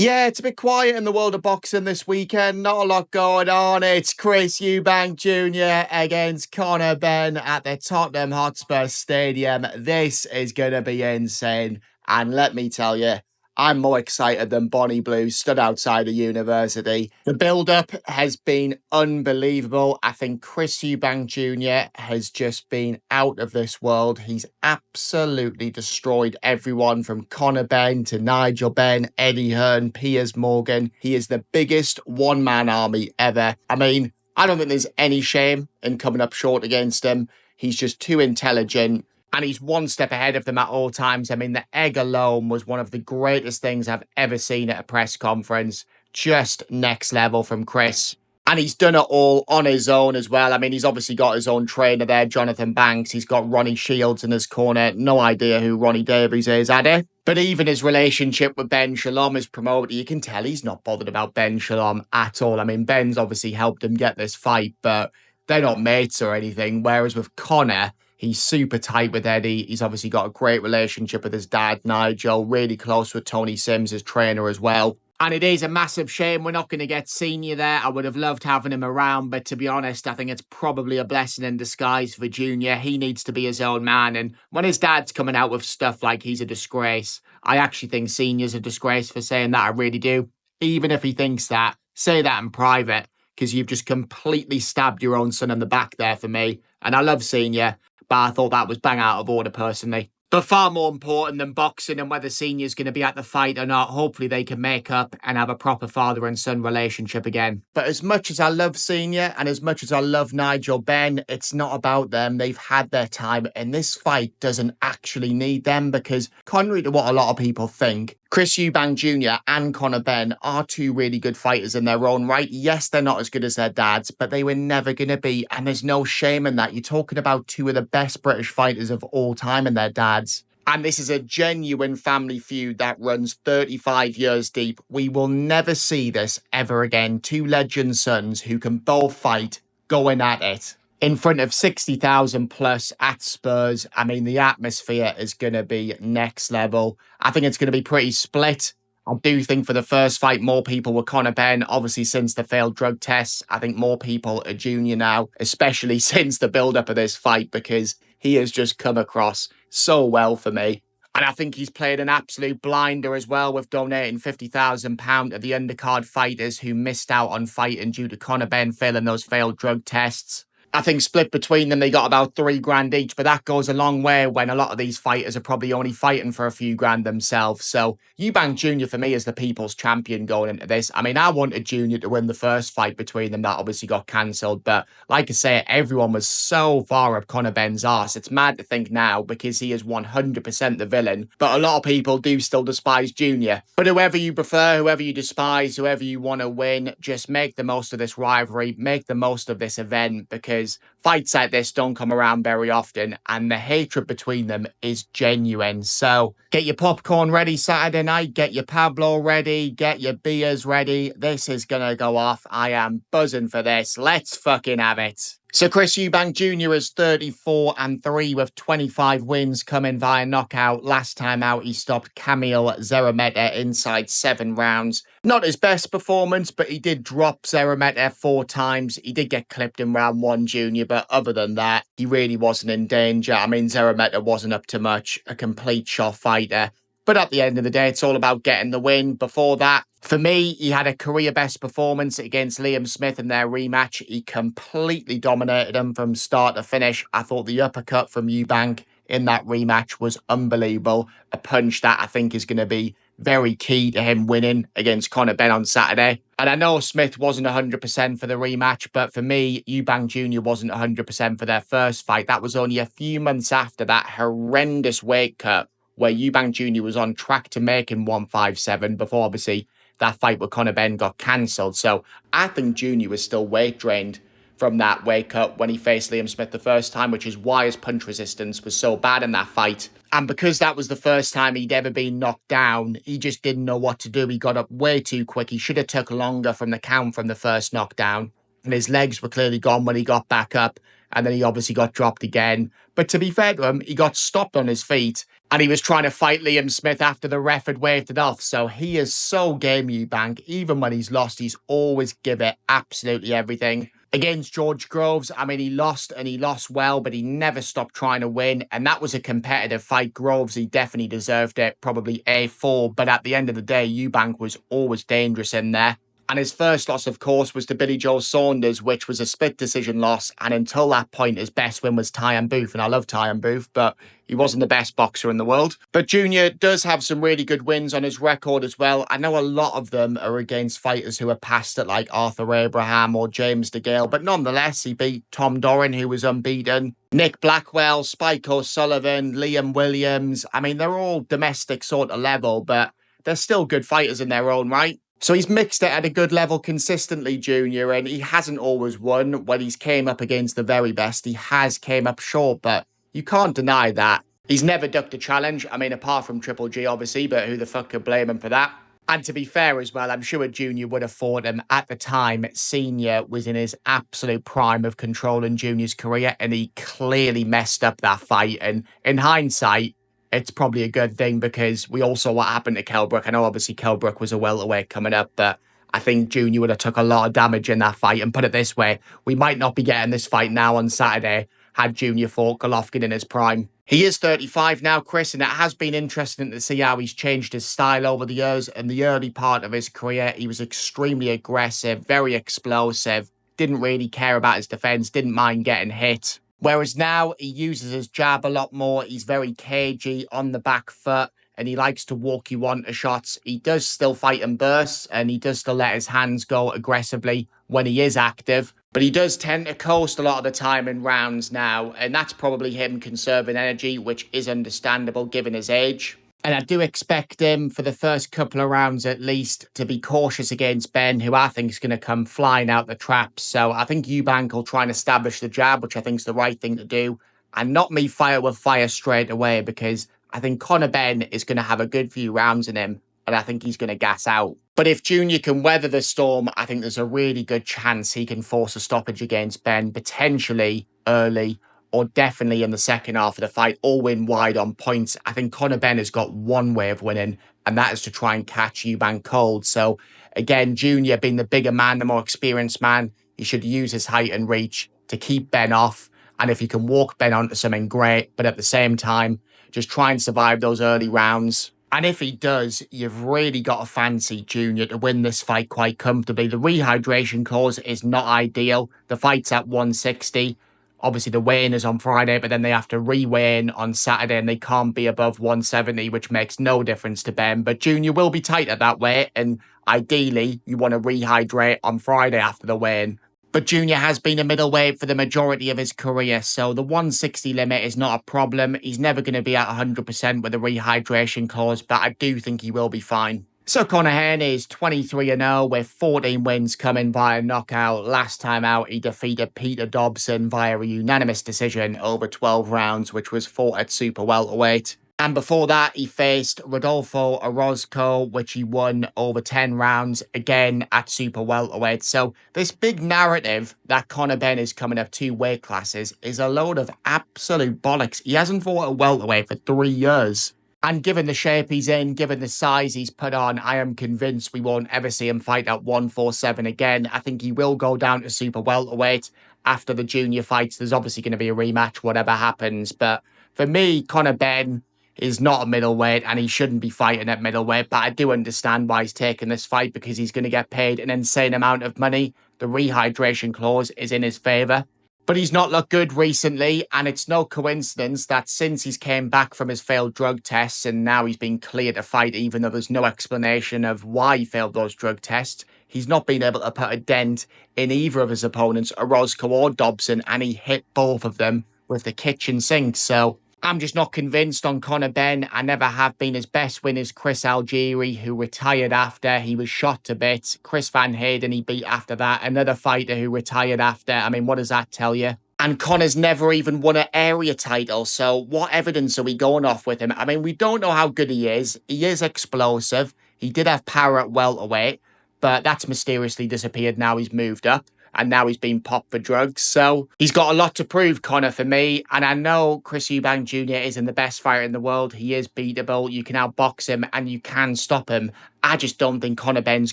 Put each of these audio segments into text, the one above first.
Yeah, it's a bit quiet in the world of boxing this weekend. Not a lot going on. It's Chris Eubank Jr. against Conor Benn at the Tottenham Hotspur Stadium. This is going to be insane. And let me tell you, I'm more excited than Bonnie Blue stood outside a university. The build-up has been unbelievable. I think Chris Eubank Jr. has just been out of this world. He's absolutely destroyed everyone from Conor Benn to Nigel Benn, Eddie Hearn, Piers Morgan. He is the biggest one-man army ever. I mean, I don't think there's any shame in coming up short against him. He's just too intelligent. And he's one step ahead of them at all times. I mean, the egg alone was one of the greatest things I've ever seen at a press conference. Just next level from Chris. And he's done it all on his own as well. I mean, he's obviously got his own trainer there, Jonathan Banks. He's got Ronnie Shields in his corner. No idea who Ronnie Davies is, had he? But even his relationship with Ben Shalom, his promoter, you can tell he's not bothered about Ben Shalom at all. I mean, Ben's obviously helped him get this fight, but they're not mates or anything. Whereas with Conor, he's super tight with Eddie. He's obviously got a great relationship with his dad, Nigel, really close with Tony Sims, his trainer as well. And it is a massive shame we're not going to get Senior there. I would have loved having him around, but to be honest, I think it's probably a blessing in disguise for Junior. He needs to be his own man, and when his dad's coming out with stuff like he's a disgrace, I actually think Senior's a disgrace for saying that. I really do. Even if he thinks that, say that in private, because you've just completely stabbed your own son in the back there for me. And I love Senior, but I thought that was bang out of order personally. But far more important than boxing and whether Senior's going to be at the fight or not, hopefully they can make up and have a proper father and son relationship again. But as much as I love Senior and as much as I love Nigel Benn, it's not about them. They've had their time, and this fight doesn't actually need them because, contrary to what a lot of people think, Chris Eubank Jr. and Conor Benn are two really good fighters in their own right. Yes, they're not as good as their dads, but they were never going to be, and there's no shame in that. You're talking about two of the best British fighters of all time and their dads. And this is a genuine family feud that runs 35 years deep. We will never see this ever again. Two legend sons who can both fight going at it in front of 60,000 plus at Spurs. I mean, the atmosphere is going to be next level. I think it's going to be pretty split. I do think for the first fight, more people were Conor Benn. Obviously, since the failed drug tests, I think more people are Junior now, especially since the build-up of this fight, because he has just come across so well for me. And I think he's played an absolute blinder as well with donating £50,000 to the undercard fighters who missed out on fighting due to Conor Benn failing those failed drug tests. I think split between them, they got about £3,000 each, but that goes a long way when a lot of these fighters are probably only fighting for a few grand themselves. So Eubank Jr. for me is the people's champion going into this. I mean, I wanted Junior to win the first fight between them. That obviously got cancelled. But like I say, everyone was so far up Conor Benn's arse. It's mad to think now because he is 100% the villain. But a lot of people do still despise Junior. But whoever you prefer, whoever you despise, whoever you want to win, just make the most of this rivalry, make the most of this event, because fights like this don't come around very often and the hatred between them is genuine. So get your popcorn ready Saturday night, get your Pablo ready, get your beers ready. This is gonna go off. I am buzzing for this. Let's fucking have it. So Chris Eubank Jr. is 34-3 with 25 wins coming via knockout. Last time out, he stopped Kamil Szeremeta inside 7 rounds. Not his best performance, but he did drop Szeremeta 4 times. He did get clipped in round 1, Junior, but other than that, he really wasn't in danger. I mean, Szeremeta wasn't up to much, a complete shot fighter. But at the end of the day, it's all about getting the win. Before that, for me, he had a career-best performance against Liam Smith in their rematch. He completely dominated him from start to finish. I thought the uppercut from Eubank in that rematch was unbelievable. A punch that I think is going to be very key to him winning against Conor Benn on Saturday. And I know Smith wasn't 100% for the rematch, but for me, Eubank Jr. wasn't 100% for their first fight. That was only a few months after that horrendous weight cut where Eubank Jr. was on track to making 157 before obviously that fight with Conor Benn got cancelled. So I think Junior was still weight drained from that weight cut when he faced Liam Smith the first time, which is why his punch resistance was so bad in that fight. And because that was the first time he'd ever been knocked down, he just didn't know what to do. He got up way too quick. He should have took longer from the count from the first knockdown. and his legs were clearly gone when he got back up, and then he obviously got dropped again. But to be fair to him, he got stopped on his feet, and he was trying to fight Liam Smith after the ref had waved it off. So he is so game, Eubank. Even when he's lost, he's always give it absolutely everything. Against George Groves, I mean, he lost and he lost well, but he never stopped trying to win. And that was a competitive fight. Groves, he definitely deserved it, probably A4. But at the end of the day, Eubank was always dangerous in there. And his first loss, of course, was to Billy Joe Saunders, which was a split decision loss. And until that point, his best win was Tyan Booth. And I love Tyan Booth, but he wasn't the best boxer in the world. But Junior does have some really good wins on his record as well. I know a lot of them are against fighters who are past it, like Arthur Abraham or James DeGale. But nonetheless, he beat Tom Doran, who was unbeaten. Nick Blackwell, Spike O'Sullivan, Liam Williams. I mean, they're all domestic sort of level, but they're still good fighters in their own right. So he's mixed it at a good level consistently, Junior, and he hasn't always won. When he's came up against the very best, he has came up short, but you can't deny that. He's never ducked a challenge. I mean, apart from Triple G, obviously, but who the fuck could blame him for that? And to be fair as well, I'm sure Junior would have fought him at the time. Senior was in his absolute prime of controlling Junior's career, and he clearly messed up that fight. And in hindsight, it's probably a good thing because we all saw what happened to Kell Brook. I know obviously Kell Brook was a welterweight coming up, but I think Junior would have took a lot of damage in that fight. And put it this way, we might not be getting this fight now on Saturday had Junior fought Golovkin in his prime. He is 35 now, Chris, and it has been interesting to see how he's changed his style over the years. In the early part of his career, he was extremely aggressive, very explosive, didn't really care about his defense, didn't mind getting hit. Whereas now he uses his jab a lot more. He's very cagey on the back foot and he likes to walk you onto shots. He does still fight in bursts and he does still let his hands go aggressively when he is active. But he does tend to coast a lot of the time in rounds now. And that's probably him conserving energy, which is understandable given his age. And I do expect him for the first couple of rounds at least to be cautious against Benn, who I think is going to come flying out the traps. So I think Eubank will try and establish the jab, which I think is the right thing to do, and not me fire with fire straight away, because I think Conor Benn is going to have a good few rounds in him, and I think he's going to gas out. But if Junior can weather the storm, I think there's a really good chance he can force a stoppage against Benn, potentially early, or definitely in the second half of the fight, or win wide on points. I think Conor Benn has got one way of winning, and that is to try and catch Eubank cold. So again, Junior being the bigger man, the more experienced man, he should use his height and reach to keep Benn off. And if he can walk Benn onto something, great. But at the same time, just try and survive those early rounds. And if he does, you've really got to fancy Junior to win this fight quite comfortably. The rehydration clause is not ideal. The fight's at 160. Obviously, the weigh-in is on Friday, but then they have to re-weigh in on Saturday, and they can't be above 170, which makes no difference to Benn. But Junior will be tight at that weight, and ideally, you want to rehydrate on Friday after the weigh-in. But Junior has been a middleweight for the majority of his career, so the 160 limit is not a problem. He's never going to be at 100% with a rehydration clause, but I do think he will be fine. So Conor Benn is 23-0 with 14 wins coming via knockout. Last time out, he defeated Peter Dobson via a unanimous decision over 12 rounds, which was fought at super welterweight. And before that, he faced Rodolfo Orozco, which he won over 10 rounds, again at super welterweight. So this big narrative that Conor Benn is coming up 2 weight classes is a load of absolute bollocks. He hasn't fought a welterweight for 3 years. And given the shape he's in, given the size he's put on, I am convinced we won't ever see him fight at 147 again. I think he will go down to super welterweight after the junior fights. There's obviously going to be a rematch, whatever happens. But for me, Conor Benn is not a middleweight and he shouldn't be fighting at middleweight. But I do understand why he's taking this fight, because he's going to get paid an insane amount of money. The rehydration clause is in his favour. But he's not looked good recently, and it's no coincidence that since he's came back from his failed drug tests and now he's been cleared to fight, even though there's no explanation of why he failed those drug tests, he's not been able to put a dent in either of his opponents, Orozco or Dobson, and he hit both of them with the kitchen sink. So I'm just not convinced on Conor Benn. I never have been. His best win is Chris Algieri, who retired after he was shot to bits. Chris Van Hayden he beat after that. Another fighter who retired after. I mean, what does that tell you? And Conor's never even won an area title. So what evidence are we going off with him? I mean, we don't know how good he is. He is explosive. He did have power at welterweight, but that's mysteriously disappeared now he's moved up. and now he's been popped for drugs. So he's got a lot to prove, Conor, for me. And I know Chris Eubank Jr. isn't the best fighter in the world. He is beatable. You can outbox him and you can stop him. I just don't think Conor Benn's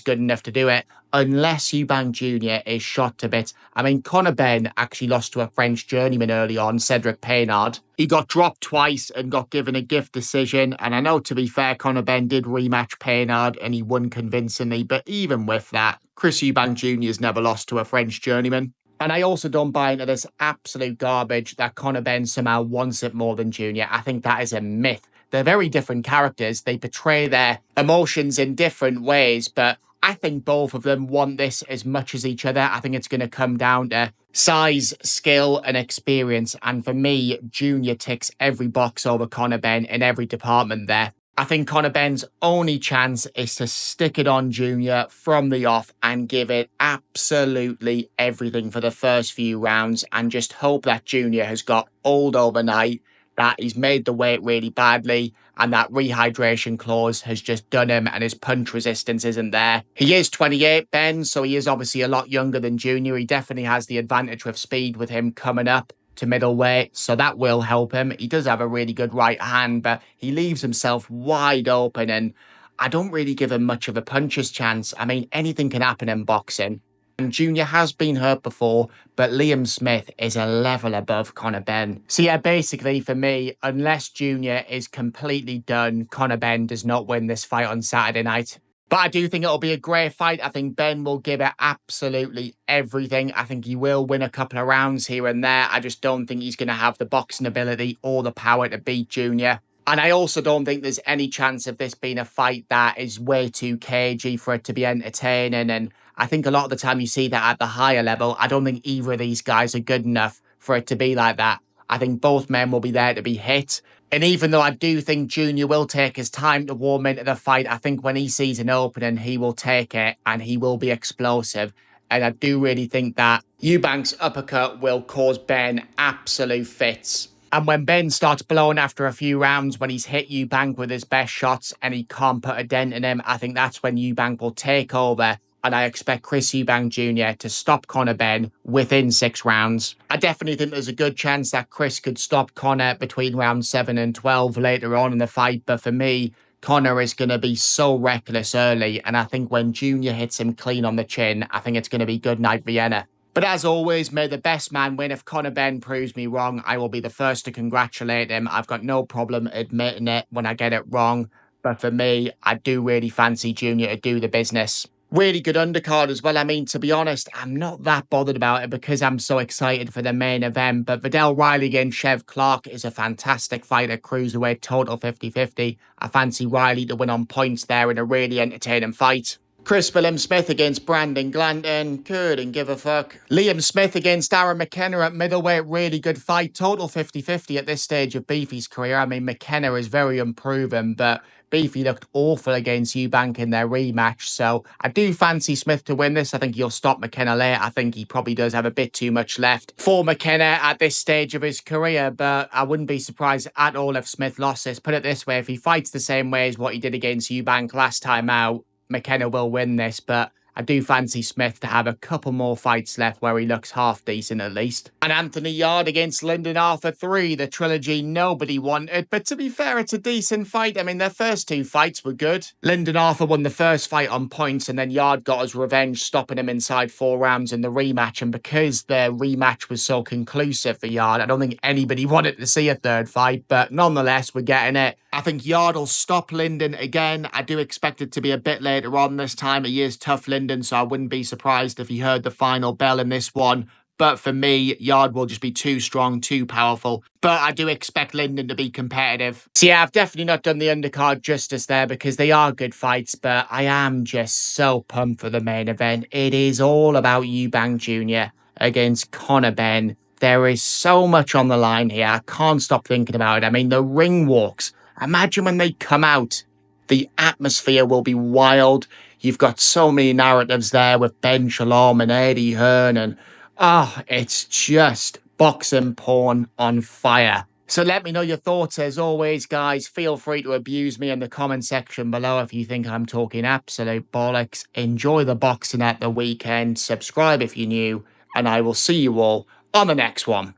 good enough to do it unless Eubank Jr. is shot to bits. I mean, Conor Benn actually lost to a French journeyman early on, Cedric Peynaud. He got dropped twice and got given a gift decision. And I know, to be fair, Conor Benn did rematch Peynaud and he won convincingly. But even with that, Chris Eubank Jr. has never lost to a French journeyman. And I also don't buy into this absolute garbage that Conor Benn somehow wants it more than Junior. I think that is a myth. They're very different characters. They portray their emotions in different ways, but I think both of them want this as much as each other. I think it's going to come down to size, skill, and experience. And for me, Junior ticks every box over Conor Benn in every department there. I think Conor Benn's only chance is to stick it on Junior from the off and give it absolutely everything for the first few rounds and just hope that Junior has got old overnight, that he's made the weight really badly, and that rehydration clause has just done him and his punch resistance isn't there. He is 28, Ben, so he is obviously a lot younger than Junior. He definitely has the advantage with speed with him coming up to middleweight, so that will help him. He does have a really good right hand, but he leaves himself wide open, and I don't really give him much of a puncher's chance. I mean, anything can happen in boxing. And Junior has been hurt before, but Liam Smith is a level above Conor Benn. So yeah, basically for me, unless Junior is completely done, Conor Benn does not win this fight on Saturday night. But I do think it'll be a great fight. I think Ben will give it absolutely everything. I think he will win a couple of rounds here and there. I just don't think he's going to have the boxing ability or the power to beat Junior. And I also don't think there's any chance of this being a fight that is way too cagey for it to be entertaining. And I think a lot of the time you see that at the higher level. I don't think either of these guys are good enough for it to be like that. I think both men will be there to be hit. And even though I do think Junior will take his time to warm into the fight, I think when he sees an opening, he will take it and he will be explosive. And I do really think that Eubank's uppercut will cause Ben absolute fits. And when Ben starts blowing after a few rounds, when he's hit Eubank with his best shots and he can't put a dent in him, I think that's when Eubank will take over. And I expect Chris Eubank Jr. to stop Conor Benn within 6 rounds. I definitely think there's a good chance that Chris could stop Conor between rounds 7 and 12 later on in the fight. But for me, Conor is going to be so reckless early. And I think when Junior hits him clean on the chin, I think it's going to be good night Vienna. But as always, may the best man win. If Conor Benn proves me wrong, I will be the first to congratulate him. I've got no problem admitting it when I get it wrong. But for me, I do really fancy Junior to do the business. Really good undercard as well. I mean, to be honest, I'm not that bothered about it because I'm so excited for the main event. But Vidal Riley against Chev Clark is a fantastic fight at cruiserweight, total 50-50. I fancy Riley to win on points there in a really entertaining fight. Chris William-Smith against Brandon Glanton, couldn't give a fuck. Liam Smith against Aaron McKenna at middleweight, really good fight. Total 50-50 at this stage of Beefy's career. I mean, McKenna is very unproven, but Beefy looked awful against Eubank in their rematch. So I do fancy Smith to win this. I think he'll stop McKenna late. I think he probably does have a bit too much left for McKenna at this stage of his career, but I wouldn't be surprised at all if Smith lost this. Put it this way, if he fights the same way as what he did against Eubank last time out, McKenna will win this, but I do fancy Smith to have a couple more fights left where he looks half decent at least. And Anthony Yarde against Lyndon Arthur 3, the trilogy nobody wanted, but to be fair, it's a decent fight. I mean, their first 2 fights were good. Lyndon Arthur won the first fight on points, and then Yarde got his revenge, stopping him inside 4 rounds in the rematch. And because the rematch was so conclusive for Yarde, I don't think anybody wanted to see a third fight, but nonetheless, we're getting it. I think Yarde will stop Lyndon again. I do expect it to be a bit later on this time. He is tough, Lyndon, so I wouldn't be surprised if he heard the final bell in this one. But for me, Yarde will just be too strong, too powerful. But I do expect Lyndon to be competitive. So yeah, I've definitely not done the undercard justice there because they are good fights, but I am just so pumped for the main event. It is all about Eubank Jr. against Conor Benn. There is so much on the line here. I can't stop thinking about it. I mean, the ring walks. Imagine when they come out. The atmosphere will be wild. You've got so many narratives there with Ben Shalom and Eddie Hearn, and it's just boxing porn on fire. So let me know your thoughts as always, guys. Feel free to abuse me in the comment section below if you think I'm talking absolute bollocks. Enjoy the boxing at the weekend. Subscribe if you're new, and I will see you all on the next one.